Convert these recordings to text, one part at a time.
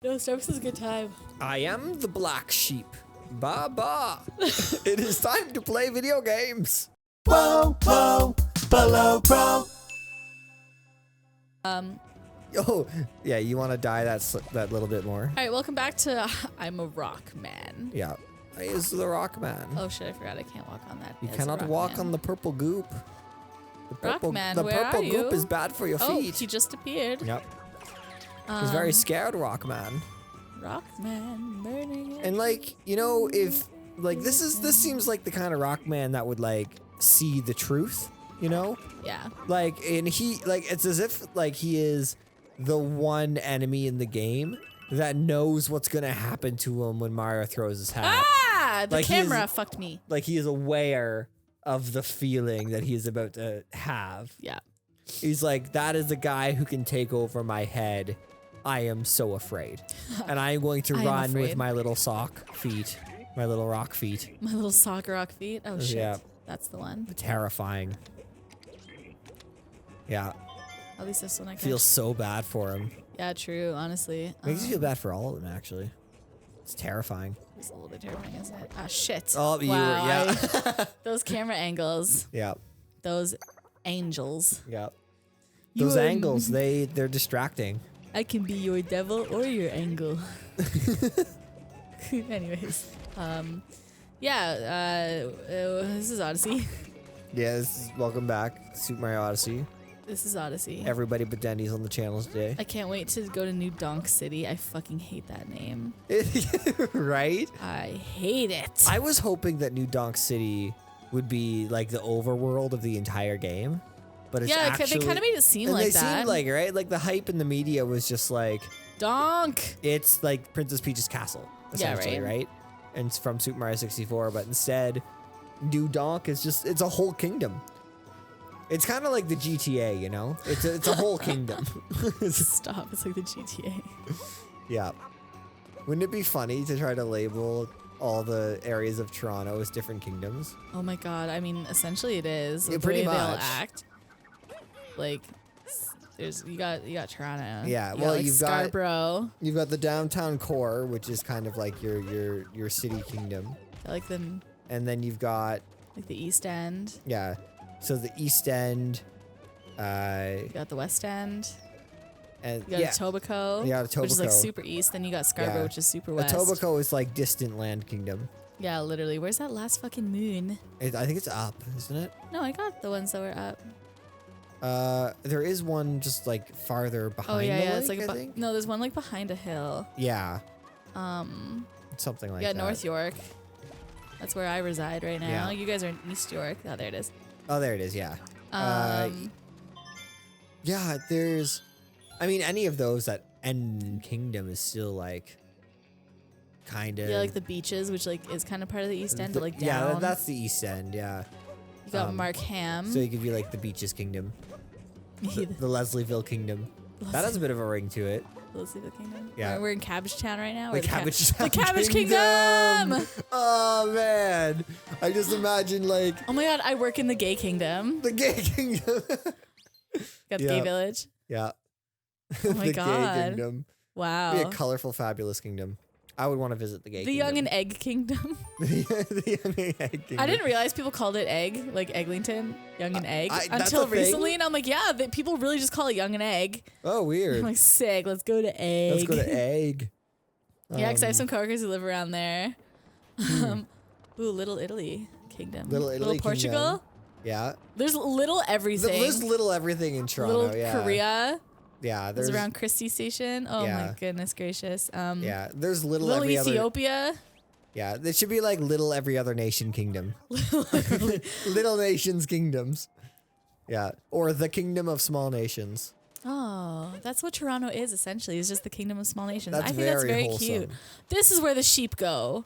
No, Starbucks is a good time. I am the black sheep. Ba ba. It is time to play video games. Whoa, whoa, below pro. Oh, yeah, you want to die that little bit more? All right, welcome back to I'm a Rock Man. Yeah. I is the rock man. Oh shit, I forgot I can't walk on that. You As a cannot rock walk man. on the purple goop. The Rock purple, man, the where purple are you? goop is bad for your Oh, feet. he just appeared. Yep. He's very scared, rock man. Rock Man, burning. And like, you know, if like this seems like the kind of rock man that would like see the truth, you know? Yeah. Like, and he like it's as if like he is the one enemy in the game that knows what's gonna happen to him when Mario throws his hat. Ah, the Like, he camera is- fucked me. Like he is aware of the feeling that he is about to have. Yeah. He's like, that is the guy who can take over my head. I am so afraid. And I am going to I am run with afraid. my little sock feet, my little rock feet. My little sock rock feet. Oh shit. Yeah. That's the one. Terrifying. Yeah. At least this one I can. Feels so bad for him. Yeah, true. Honestly, Makes you feel bad for all of them, actually. It's terrifying. it's a little bit terrifying, isn't it? Ah, shit. Oh, you were, Wow, yeah. those camera angles. Yeah. Those angels. Yeah. You Those are- angles, they're distracting. I can be your devil or your angle. Anyways, this is Odyssey. Yes, welcome back. Super Mario Odyssey. This is Odyssey. Everybody but Denny's on the channels today. I can't wait to go to New Donk City. I fucking hate that name. Right? I hate it. I was hoping that New Donk City would be like the overworld of the entire game. But it's yeah, actually, they kind of made it seem and like they that. seemed like, right? Like the hype in the media was just like, Donk. it's like Princess Peach's castle, Yeah, essentially, right. right? And it's from Super Mario 64, but instead, New Donk is just, it's a whole kingdom. It's kind of like the GTA, you know? It's a whole kingdom. Stop. It's like the GTA. Yeah. Wouldn't it be funny to try to label all the areas of Toronto as different kingdoms? Oh my god. I mean, essentially it is. Yeah, The pretty way they'll much. act. Like, there's you got Toronto. Yeah, You well, got, like, you've got- Scarborough. You've got the downtown core, which is kind of like your city kingdom. Like the And then you've got, East End. yeah, so the East End, You got the West End. and You got yeah, Etobicoke. Yeah, Which is like Etobicoke. super east. Then you got Scarborough, Yeah. which is super west. Etobicoke is like distant land kingdom. Yeah, literally. Where's that last fucking moon? I think it's up, isn't it? No, I got the ones that were up. There is one just like farther behind Oh yeah, the yeah. lake, It's like I think. no, there's one like behind a hill. Yeah, something like Yeah, that. North York. That's where I reside right now. Yeah. You guys are in East York. Oh, there it is. Oh, there it is. Yeah. Um, Yeah, there's, I mean, any of those that end kingdom is still like, kind of. yeah, like the beaches, which like is kind of part of the East End, but like down. Yeah, that's the East End. Yeah. You got Markham. So you could be like the Beaches Kingdom, the Leslieville Kingdom. That has a bit of a ring to it. Leslieville Kingdom. Yeah. We're in Cabbage Town right now. The or Cabbage Town. The Cabbage Kingdom. Oh man, I just imagine like Oh my god, I work in the Gay Kingdom. the Gay Kingdom. Got the Yeah. Gay Village. Yeah. Oh my the god. Gay Kingdom. Wow. Be a colorful, fabulous kingdom. I would want to visit the Gay The Kingdom. Young and Egg Kingdom. the Young and Egg Kingdom. I didn't realize people called it egg, like Eglinton, Young and Egg, that's until a thing? recently. And I'm like, yeah, people really just call it Young and Egg. Oh, weird. I'm like, sick. Let's go to Egg. Let's go to Egg. Yeah, because I have some coworkers who live around there. Ooh, Little Italy Kingdom. Little Italy Portugal. Kingdom. Yeah. There's little everything. There's little everything in Toronto. Little yeah. Korea. Yeah. There's There's around Christie Station. Oh Yeah. my goodness gracious. Yeah. There's little Little every other. Ethiopia. Yeah. There should be like little every other nation kingdom. Little nations kingdoms. Yeah. Or the kingdom of small nations. Oh, that's what Toronto is essentially. It's just the kingdom of small nations. That's I think that's very very wholesome. cute. This is where the sheep go.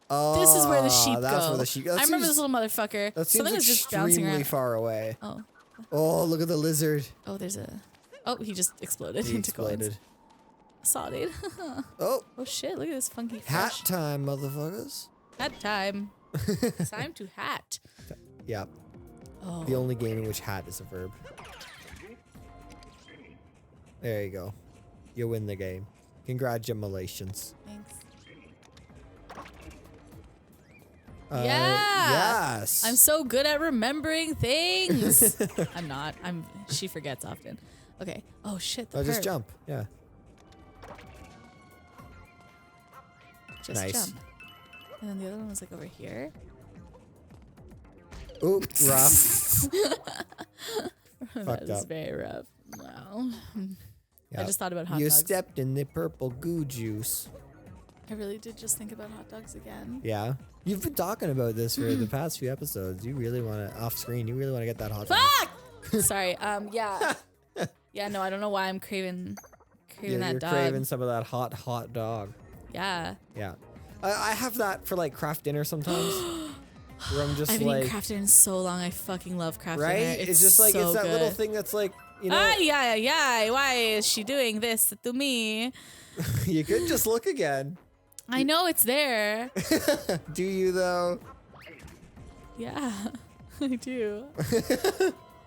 Oh, This is where the sheep that's go. Where the sheep. That I remember seems- this little motherfucker. That seems Something was just bouncing extremely around. far away. Oh, Oh, look at the lizard. oh, there's a. Oh, he just exploded He into coins. exploded. Saw, dude. Oh, Oh shit! Look at this funky hat fish. time, motherfuckers. Hat time. Time to hat. Yeah. Oh. The only game in which hat is a verb. There you go. You win the game. Congratulations. Thanks. Yeah. Yes. I'm so good at remembering things. I'm not. She forgets often. Okay. Oh shit. The just perp. jump. Yeah. Just Nice. jump. And then the other one was like over here. Oop, rough. That Fucked is up. very rough. Wow. I Yep. just thought about hot You dogs. stepped in the purple goo juice. I really did just think about hot dogs again. Yeah. You've been talking about this for the past few episodes. You really want to, off screen, you really want to get that hot dog. Fuck! Sorry. Yeah. Yeah. No, I don't know why I'm craving that You're dog. craving some of that hot dog. Yeah. Yeah. I have that for like craft dinner sometimes. Where I'm just I haven't like, eaten craft dinner in so long. I fucking love craft right? dinner. It's just like, so it's that good. little thing that's like, you know, Yeah. Why is she doing this to me? you could just look again. I know it's there. Do you though? Yeah, I do.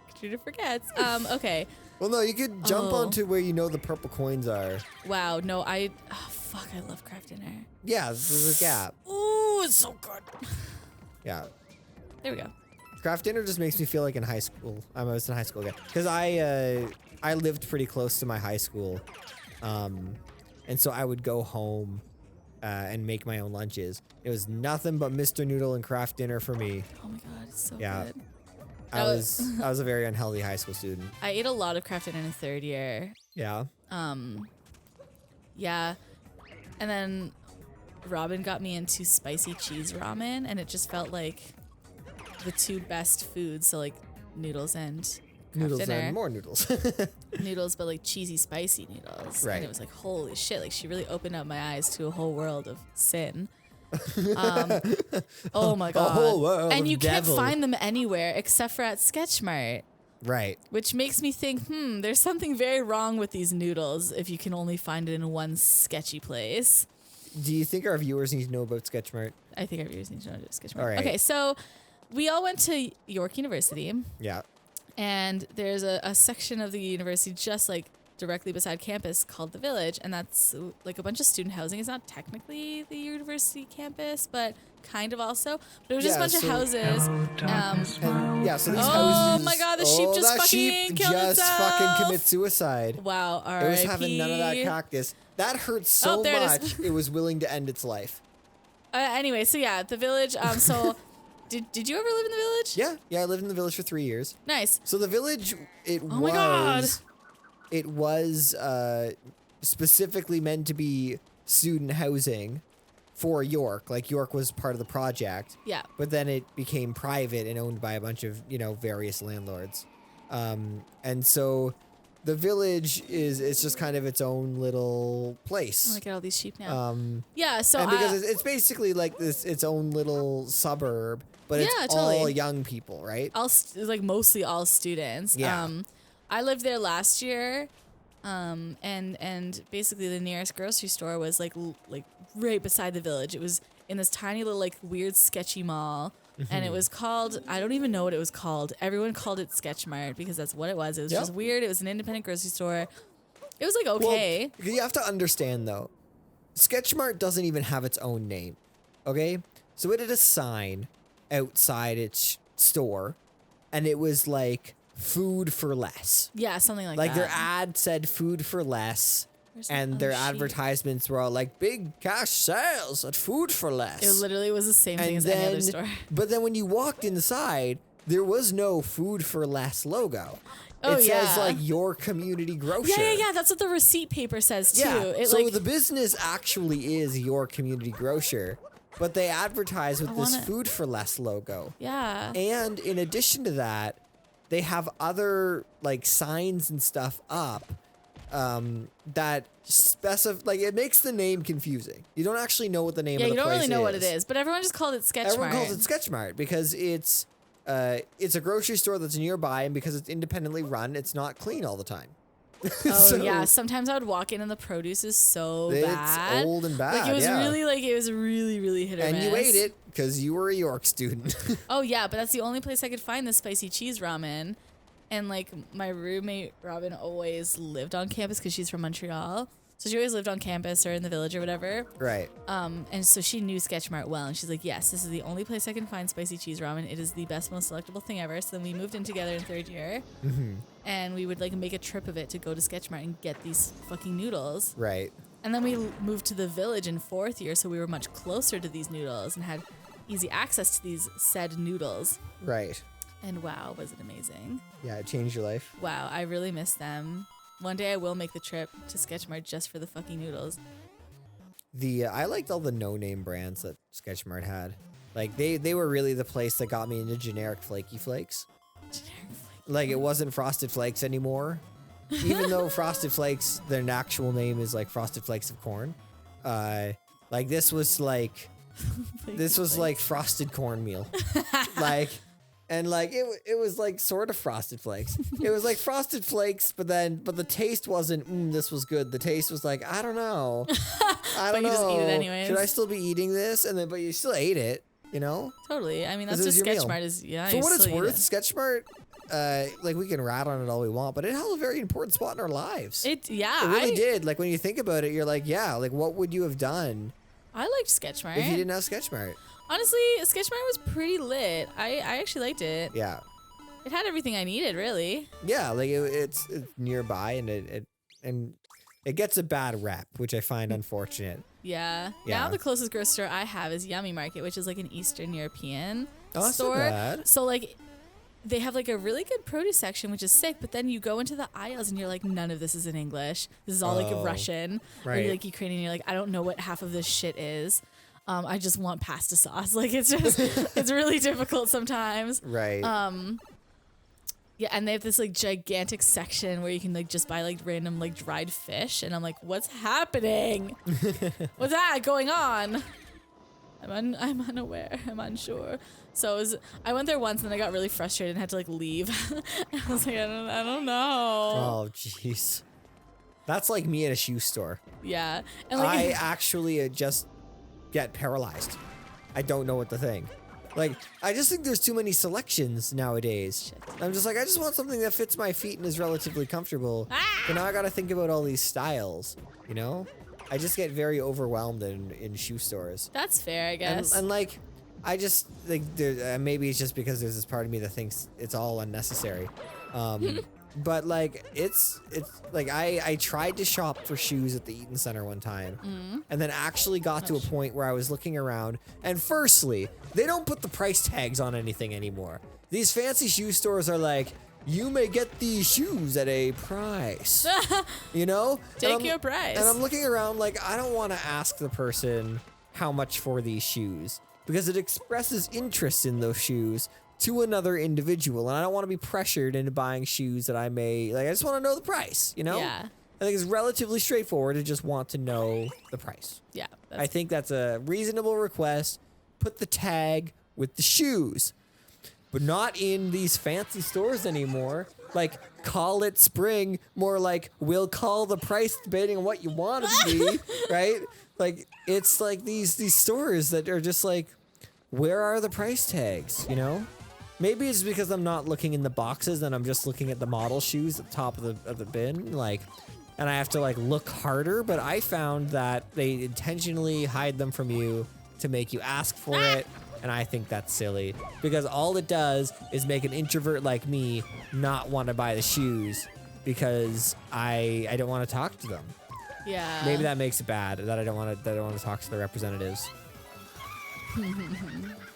Katrina forgets. Okay. Well, no, you could jump Oh. onto where you know the purple coins are. Wow. No, fuck. I love craft dinner. Yeah, there's a gap. Ooh, it's so good. Yeah. There we go. Craft dinner just makes me feel like in high school. I was in high school again. Because I lived pretty close to my high school. And so I would go home and make my own lunches. It was nothing but Mr. Noodle and craft dinner for me. Oh my god, it's so Yeah. good. I was a very unhealthy high school student. I ate a lot of craft dinner in third year. Yeah. Yeah. And then Robin got me into spicy cheese ramen, and it just felt like the two best foods. So like noodles and craft Noodles dinner. and more noodles. Noodles, but like cheesy, spicy noodles. Right. And it was like, holy shit. Like she really opened up my eyes to a whole world of sin. Oh my god. whole world and of you can't devil. find them anywhere except for at Sketch Mart. Right. Which makes me think, there's something very wrong with these noodles if you can only find it in one sketchy place. Do you think our viewers need to know about Sketchmart? I think our viewers need to know about Sketch Mart. All right. Okay, so we all went to York University, Yeah. and there's a section of the university just like directly beside campus called the Village, and that's like a bunch of student housing. It's not technically the university campus, but kind of also. But it was just a Yeah, bunch of so- houses. And yeah, so these Oh houses. my God, the sheep just that sheep fucking killed just itself. fucking commit suicide. Wow, It was R.I.P. having none of that cactus. That hurt so there it is. much, it was willing to end its life. Anyway, so yeah, the Village. So did you ever live in the Village? Yeah, I lived in the village for 3 years. Nice. So the village, Oh my God. it was specifically meant to be student housing for York. Like York was part of the project. Yeah. But then it became private and owned by a bunch of, various landlords. And so the village it's just kind of its own little I place. want to get all these sheep now. Yeah, so And because it's basically like its own little suburb, but it's Yeah, all totally. young people, right? like mostly all students. Yeah. I lived there last year, and basically the nearest grocery store was like right beside the Village. It was in this tiny little like weird sketchy mall, and it was called, I don't even know what it was called. Everyone called it Sketch Mart because that's what it was. It was Yep. just weird. It was an independent grocery store. It was like okay. Well, you have to understand though, Sketchmart doesn't even have its own name. Okay, so it had a sign outside its store, and it was like food for less. Yeah, something like Like that. their ad said food for less, Where's and the- their oh, sheep. advertisements were all like big cash sales at food for less. It literally was the same thing and as any other store. But then when you walked inside, there was no food for less logo. Oh, it says yeah. like your community grocer. Yeah. That's what the receipt paper says too. Yeah. It, So like, the business actually is your community grocer, but they advertise with this wanna- food for less logo. yeah. And in addition to that, they have other like signs and stuff up that like it makes the name confusing. You don't actually know what the name Yeah, of the you don't place really know is. what it is, but everyone just called it Sketch Everyone Mart. calls it Sketchmart because it's a grocery store that's nearby, and because it's independently run, it's not clean all the time. Oh So, yeah, sometimes I would walk in and the produce is so It's bad. old and bad, Like it was yeah. really hit or And miss. you ate it because you were a York student. Oh yeah, but that's the only place I could find the spicy cheese ramen. And like my roommate Robin always lived on campus because she's from Montreal. So she always lived on campus or in the village or whatever. Right. And so she knew Sketch Mart well, and she's like, yes, this is the only place I can find spicy cheese ramen. It is the best, most selectable thing ever. So then we moved in together in 3rd year, and we would like make a trip of it to go to Sketch Mart and get these fucking noodles. Right. And then we moved to the village in 4th year, so we were much closer to these noodles and had easy access to these said noodles. Right. And wow, was it amazing. Yeah, it changed your life. Wow, I really miss them. One day I will make the trip to Sketch Mart just for the fucking noodles. I liked all the no-name brands that Sketch Mart had. Like, they were really the place that got me into generic flaky flakes. Like, it wasn't Frosted Flakes anymore. Even though Frosted Flakes, their actual name is, like, Frosted Flakes of Corn. Like, this was, like... like frosted cornmeal. Like... And like it was like sort of Frosted Flakes. It was like Frosted Flakes, but the taste wasn't. This was good. The taste was like, I don't know. I don't know. But you just eat it anyways. Should I still be eating this? But you still ate it. You know. Totally. I mean, that's what Sketch Mart is. Yeah. For what it's worth, Sketch Mart. Like we can rat on it all we want, but it held a very important spot in our lives. It really did. Like when you think about it, you're like, yeah. Like what would you have done? I liked Sketch Mart. If you didn't have Sketch Mart. Honestly, Sketch Mart was pretty lit. I actually liked it. Yeah. It had everything I needed, really. Yeah, like it's nearby, and it gets a bad rep, which I find unfortunate. Yeah. Now the closest grocery store I have is Yummy Market, which is like an Eastern European store. Not bad. So like they have like a really good produce section, which is sick, but then you go into the aisles and you're like, none of this is in English. This is all like Russian. Right. Or like Ukrainian, and you're like, I don't know what half of this shit is. I just want pasta sauce. Like it's just, it's really difficult sometimes. Right. Yeah, and they have this like gigantic section where you can like just buy like random like dried fish, and I'm like, what's happening? What's that going on? I'm unaware. I'm unsure. So I went there once, and then I got really frustrated and had to like leave. I was like, I don't know. Oh, jeez. That's like me at a shoe store. Yeah, and like I actually just get paralyzed. I don't know what to think. Like, I just think there's too many selections nowadays. I'm just like, I just want something that fits my feet and is relatively comfortable. But now I gotta think about all these styles, you know? I just get very overwhelmed in shoe stores. That's fair, I guess. And like, I just, like, maybe it's just because there's this part of me that thinks it's all unnecessary. But like it's like I tried to shop for shoes at the Eaton Center one time, and then actually got to a point where I was looking around, and firstly, they don't put the price tags on anything anymore. These fancy shoe stores are like, you may get these shoes at a price, you know? Take your price. And I'm looking around like, I don't want to ask the person how much for these shoes, because it expresses interest in those shoes to another individual, and I don't want to be pressured into buying shoes that I may like. I just want to know the price, you know? Yeah. I think it's relatively straightforward to just want to know the price. Yeah. I think that's a reasonable request. Put the tag with the shoes, but not in these fancy stores anymore. Like, call it spring, more like we'll call the price depending on what you want it to be, right? Like, it's like these stores that are just like, where are the price tags, you know? Maybe it's because I'm not looking in the boxes and I'm just looking at the model shoes at the top of the bin, like, and I have to like look harder. But I found that they intentionally hide them from you to make you ask for it, and I think that's silly because all it does is make an introvert like me not want to buy the shoes because I don't want to talk to them. Yeah. Maybe that makes it bad that I don't want to talk to the representatives.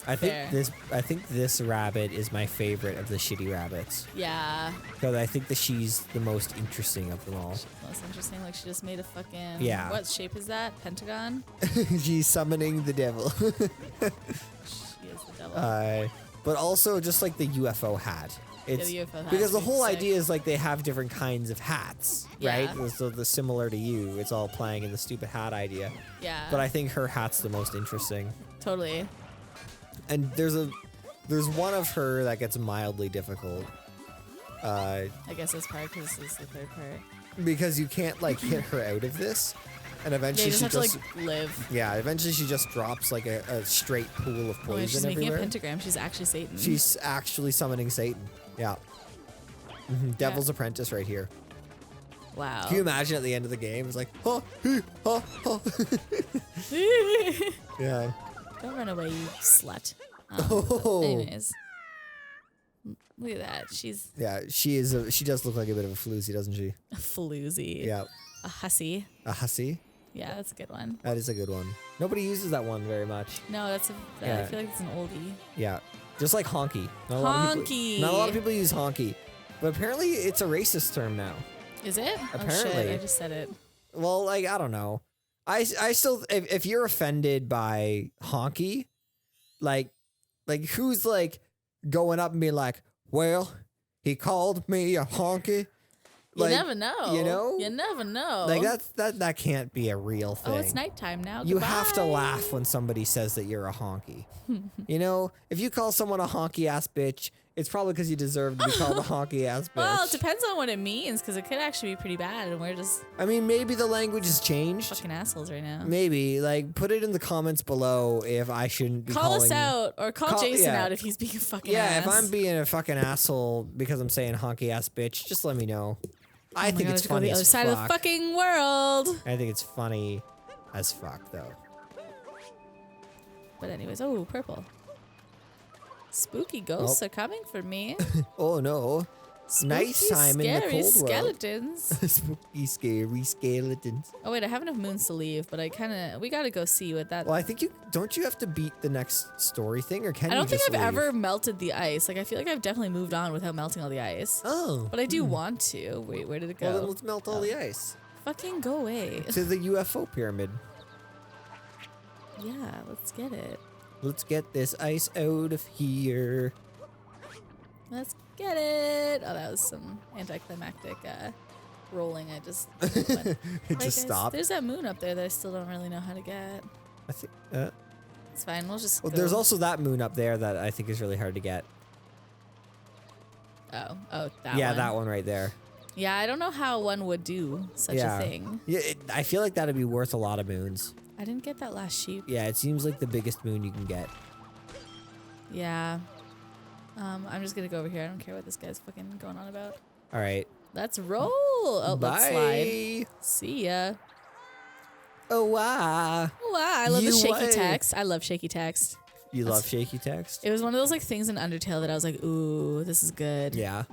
I think this rabbit is my favorite of the shitty rabbits. Yeah. Because I think that she's the most interesting of them all. Most interesting. Like she just made a fucking. Yeah. What shape is that? Pentagon. She's summoning the devil. She is the devil. But also just like the UFO hat. It's the UFO hat because the is whole sick. idea is like they have different kinds of hats, Yeah. right? So the similar to you, it's all playing in the stupid hat idea. Yeah. But I think her hat's the most interesting. Totally. And there's one of her that gets mildly difficult. I guess this part because this is the third part. Because you can't like hit her out of this, and eventually Yeah, you just she have just to like live. yeah, eventually she just drops like a straight pool of When she's poison making everywhere. a pentagram, she's actually Satan. She's actually summoning Satan. Yeah. Devil's Apprentice right here. Wow. Can you imagine at the end of the game? It's like, huh, he, huh, huh. Yeah. Don't run away, you slut. Oh. Anyways. Look at that. She's Yeah, she is. She does look like a bit of a floozy, doesn't she? a floozy. Yeah. A hussy. A hussy. Yeah, that's a good one. That is a good one. Nobody uses that one very much. No, that's a. Yeah. I feel like it's an oldie. Yeah. Just like honky. Not Honky. Not a lot of people use honky, but apparently it's a racist term now. Is it? Oh Apparently. shit! I just said it. Well, like I don't know. I still if you're offended by honky, like who's like going up and being like, well, he called me a honky. You never know. You know? You never know. Like that can't be a real thing. Oh, it's nighttime now. You have to Goodbye. laugh when somebody says that you're a honky. You know, if you call someone a honky ass bitch, it's probably because you deserve to be called a honky ass bitch. Well, it depends on what it means, because it could actually be pretty bad, and we're just I mean, maybe the language has changed. fucking assholes right now. Maybe, like, put it in the comments below if I shouldn't be Call calling. us out, or call Jason yeah. out if he's being a fucking Yeah, ass. if I'm being a fucking asshole because I'm saying honky ass bitch, just let me know. I think it's go to funny the other as side fuck. of the fucking world. I think it's funny as fuck, though. But anyways, oh, purple. Spooky ghosts are coming for me. Oh no. Spooky, Nighttime in the scary cold world. skeletons. Spooky, scary skeletons. Oh wait, I have enough moons to leave, but we gotta go see what that. Well, I think don't you have to beat the next story thing, or can I you don't think just I've leave? ever melted the ice. Like I feel like I've definitely moved on without melting all the ice. Oh. But I do want to. Wait, where did it go? Well, then let's melt all the ice. Fucking go away. To the UFO Pyramid. Yeah, let's get it. Let's get this ice out of here. Let's get it. Oh, that was some anticlimactic rolling. I just went. It Right, just guys, stopped. There's that moon up there that I still don't really know how to get. I think. It's fine. We'll just. Well, go. there's also that moon up there that I think is really hard to get. Oh, that Yeah, one. that one right there. Yeah, I don't know how one would do such Yeah. a thing. Yeah, I feel like that'd be worth a lot of moons. I didn't get that last sheep. Yeah, it seems like the biggest moon you can get. Yeah. I'm just gonna go over here. I don't care what this guy's fucking going on about. All right. Let's roll. Oh, let's slide. Bye. See ya. Oh, wow. Wow, I love the You shaky way. text. I love shaky text. You love shaky text? It was one of those like things in Undertale that I was like, ooh, this is good. Yeah.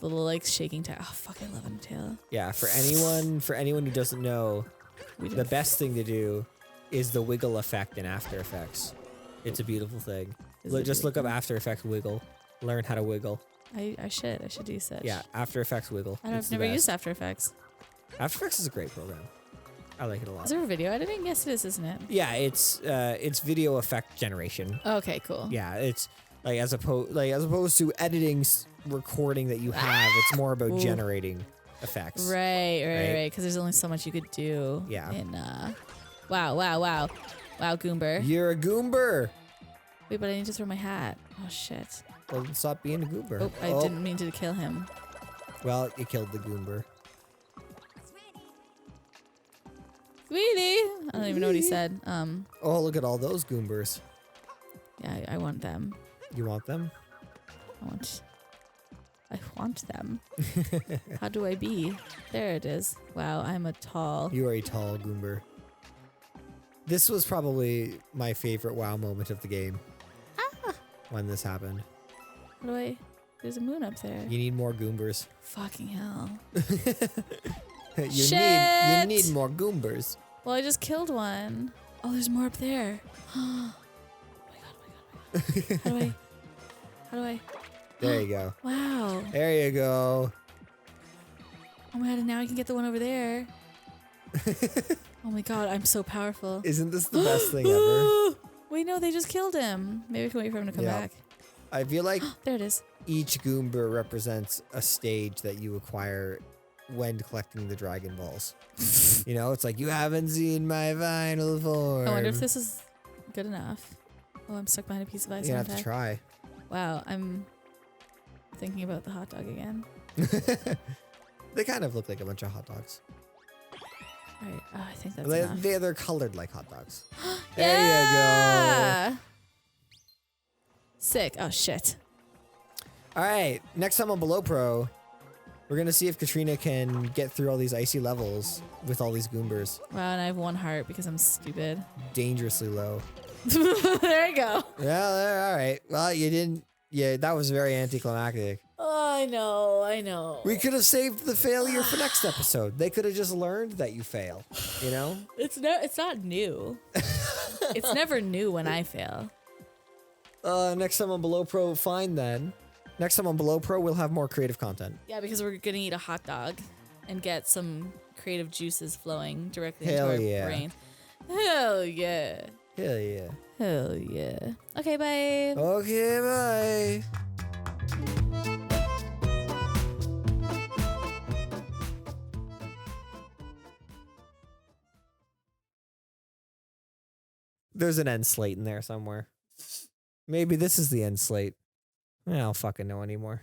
Little like shaking text. Oh fuck, I love Undertale. Yeah, for anyone who doesn't know, the best thing to do is the wiggle effect in After Effects. It's a beautiful thing. Is it Just really look up After Effects wiggle. Learn how to wiggle. I should do such. Yeah, After Effects wiggle. I've never used After Effects. After Effects is a great program. I like it a lot. Is there a video editing? Yes, it is, isn't it? Yeah, it's video effect generation. Okay, cool. Yeah, it's like as opposed to editing recording that you have, it's more about generating effects. Right. Because there's only so much you could do. Yeah. In wow, Goomber. You're a goomber. Wait, but I need to throw my hat. Oh shit. Well, then stop being a goomber. Oh, I didn't mean to kill him. Well, you killed the goomber. Sweetie. I don't even know what he said. Oh, look at all those goombers. Yeah, I want them. You want them? I want them. How do I be? There it is. Wow, I'm a tall. You are a tall goomber. This was probably my favorite WoW moment of the game. When this happened. There's a moon up there. You need more goombers. Fucking hell. You need more goombers. Well, I just killed one. Oh, there's more up there. Oh my god. How do I? There you go. Wow. There you go. Oh my god, and now I can get the one over there. Oh my god, I'm so powerful. Isn't this the best thing ever? Wait, no, they just killed him. Maybe we can wait for him to come back. I feel like There it is. each Goomba represents a stage that you acquire when collecting the Dragon Balls. You know, it's like, you haven't seen my final form. I wonder if this is good enough. Oh, I'm stuck behind a piece of ice. You're aren't gonna have to I? try. Wow, I'm thinking about the hot dog again. They kind of look like a bunch of hot dogs. All right, oh, I think that's enough. They're colored like hot dogs. Yeah! There you go. Sick. Oh, shit. All right, next time on Below Pro, We're gonna see if Katrina can get through all these icy levels with all these Goombers. Wow, and I have 1 heart because I'm stupid. Dangerously low. There you go. Yeah, all right. Well, you didn't. Yeah, that was very anticlimactic. Oh, I know. We could have saved the failure for next episode. They could have just learned that you fail. You know? It's not new. It's never new when I fail. Next time on Below Pro, fine then. Next time on Below Pro, we'll have more creative content. Yeah, because we're gonna eat a hot dog and get some creative juices flowing directly Hell into our yeah. brain. Hell yeah. Hell yeah. Hell yeah. Okay, bye. Okay, bye. There's an end slate in there somewhere. Maybe this is the end slate. I don't fucking know anymore.